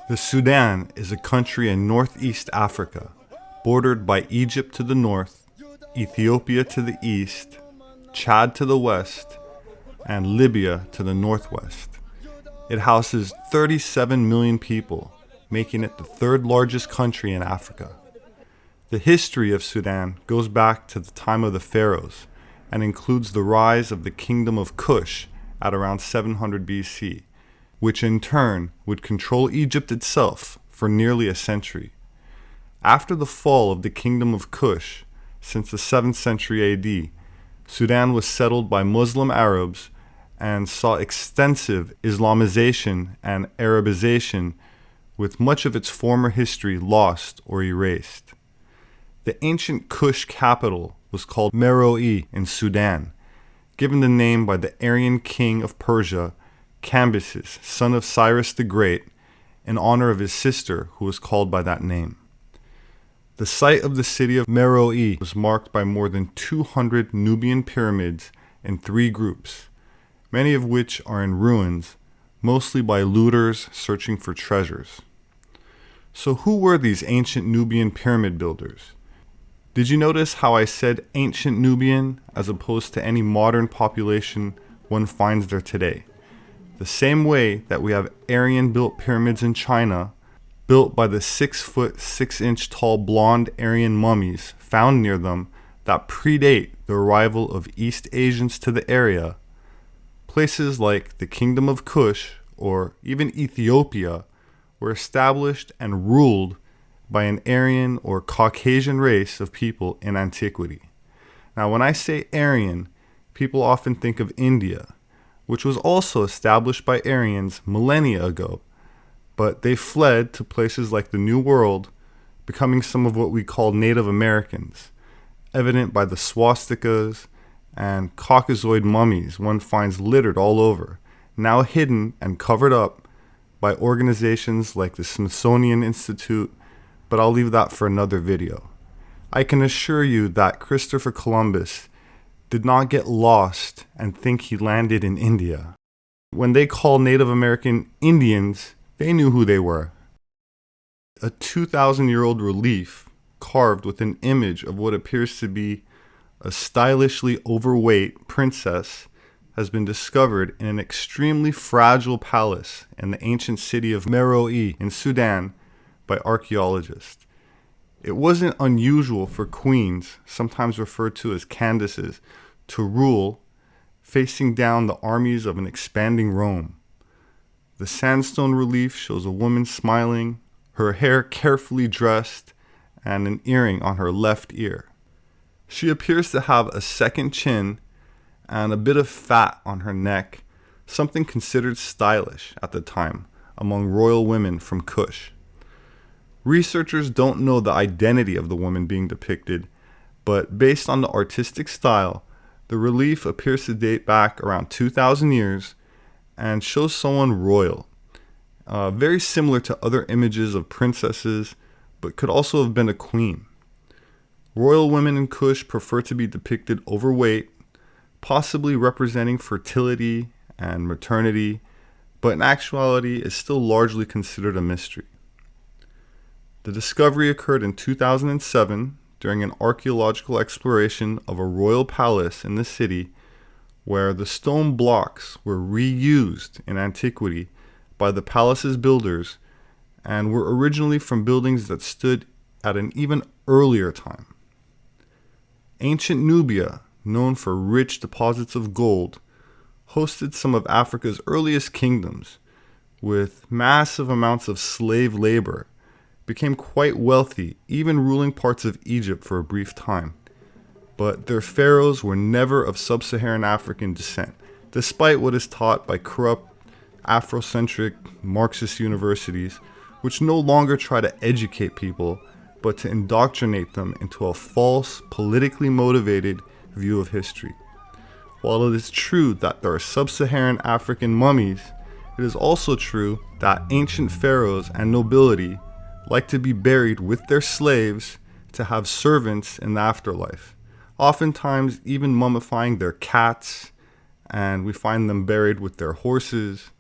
The Sudan is a country in northeast Africa, bordered by Egypt to the north, Ethiopia to the east, Chad to the west, and Libya to the northwest. It houses 37 million people, making it the third largest country in Africa. The history of Sudan goes back to the time of the pharaohs and includes the rise of the kingdom of Kush at around 700 BC, which in turn would control Egypt itself for nearly a century. After the fall of the kingdom of Kush, since the 7th century AD, Sudan was settled by Muslim Arabs and saw extensive Islamization and Arabization, with much of its former history lost or erased. The ancient Kush capital was called Meroe in Sudan, given the name by the Aryan king of Persia, Cambyses, son of Cyrus the Great, in honor of his sister who was called by that name. The site of the city of Meroe was marked by more than 200 Nubian pyramids in 3 groups, many of which are in ruins, mostly by looters searching for treasures. So who were these ancient Nubian pyramid builders? Did you notice how I said ancient Nubian as opposed to any modern population one finds there today? The same way that we have Aryan-built pyramids in China, built by the 6-foot, 6-inch tall blonde Aryan mummies found near them that predate the arrival of East Asians to the area, places like the Kingdom of Kush or even Ethiopia were established and ruled by an Aryan or Caucasian race of people in antiquity. Now, when I say Aryan, people often think of India, which was also established by Aryans millennia ago, but they fled to places like the New World, becoming some of what we call Native Americans, evident by the swastikas and Caucasoid mummies one finds littered all over, now hidden and covered up by organizations like the Smithsonian Institute, but I'll leave that for another video. I can assure you that Christopher Columbus did not get lost and think he landed in India. When they called Native American Indians, they knew who they were. A 2,000-year-old relief carved with an image of what appears to be a stylishly overweight princess has been discovered in an extremely fragile palace in the ancient city of Meroe in Sudan by archaeologists. It wasn't unusual for queens, sometimes referred to as Candaces, to rule facing down the armies of an expanding Rome. The sandstone relief shows a woman smiling, her hair carefully dressed, and an earring on her left ear. She appears to have a second chin and a bit of fat on her neck, something considered stylish at the time among royal women from Kush. Researchers don't know the identity of the woman being depicted, but based on the artistic style, the relief appears to date back around 2,000 years and shows someone royal, very similar to other images of princesses, but could also have been a queen. Royal women in Kush prefer to be depicted overweight, possibly representing fertility and maternity, but in actuality is still largely considered a mystery. The discovery occurred in 2007 during an archaeological exploration of a royal palace in the city where the stone blocks were reused in antiquity by the palace's builders and were originally from buildings that stood at an even earlier time. Ancient Nubia, known for rich deposits of gold, hosted some of Africa's earliest kingdoms, with massive amounts of slave labor, became quite wealthy, even ruling parts of Egypt for a brief time. But their pharaohs were never of sub-Saharan African descent, despite what is taught by corrupt Afrocentric Marxist universities, which no longer try to educate people, but to indoctrinate them into a false, politically motivated view of history. While it is true that there are sub-Saharan African mummies, it is also true that ancient pharaohs and nobility like to be buried with their slaves to have servants in the afterlife, oftentimes even mummifying their cats, and we find them buried with their horses,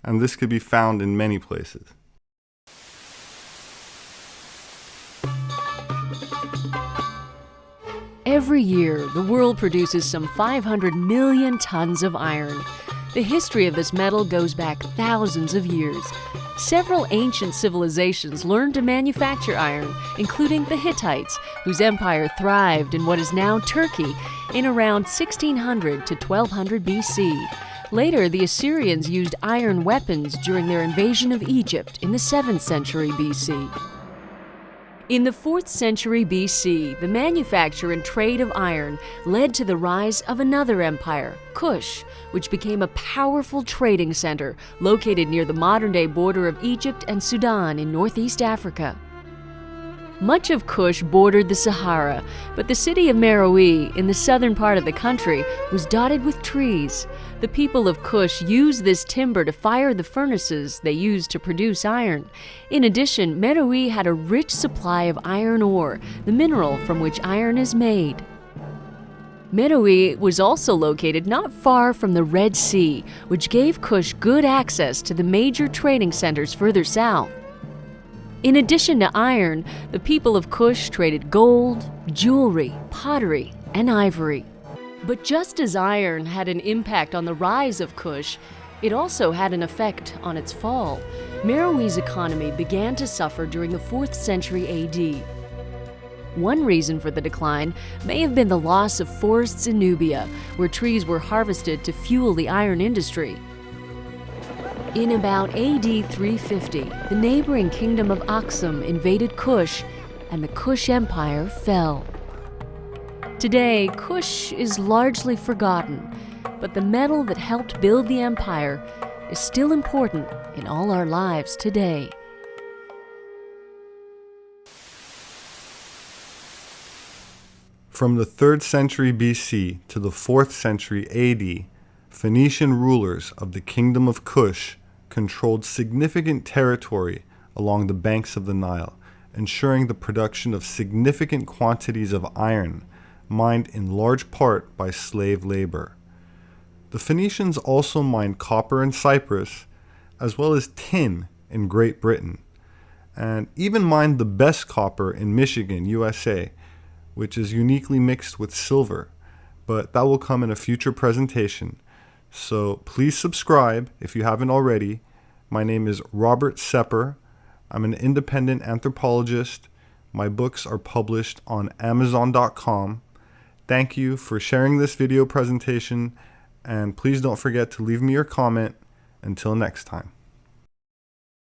and this could be found in many places. Every year, the world produces some 500 million tons of iron. The history of this metal goes back thousands of years. Several ancient civilizations learned to manufacture iron, including the Hittites, whose empire thrived in what is now Turkey in around 1600 to 1200 BC. Later, the Assyrians used iron weapons during their invasion of Egypt in the 7th century BC. In the 4th century BC, the manufacture and trade of iron led to the rise of another empire, Kush, which became a powerful trading center located near the modern-day border of Egypt and Sudan in northeast Africa. Much of Kush bordered the Sahara, but the city of Meroe, in the southern part of the country, was dotted with trees. The people of Kush used this timber to fire the furnaces they used to produce iron. In addition, Meroe had a rich supply of iron ore, the mineral from which iron is made. Meroe was also located not far from the Red Sea, which gave Kush good access to the major trading centers further south. In addition to iron, the people of Kush traded gold, jewelry, pottery, and ivory. But just as iron had an impact on the rise of Kush, it also had an effect on its fall. Meroe's economy began to suffer during the 4th century AD. One reason for the decline may have been the loss of forests in Nubia, where trees were harvested to fuel the iron industry. In about AD 350, the neighboring kingdom of Aksum invaded Kush, and the Kush Empire fell. Today, Kush is largely forgotten, but the metal that helped build the empire is still important in all our lives today. From the 3rd century BC to the 4th century AD, Phoenician rulers of the kingdom of Kush controlled significant territory along the banks of the Nile, ensuring the production of significant quantities of iron, mined in large part by slave labor. The Phoenicians also mined copper in Cyprus, as well as tin in Great Britain, and even mined the best copper in Michigan, USA, which is uniquely mixed with silver, but that will come in a future presentation. So please subscribe if you haven't already. My name is Robert Sepehr. I'm an independent anthropologist. My books are published on Amazon.com. Thank you for sharing this video presentation, and please don't forget to leave me your comment. Until next time.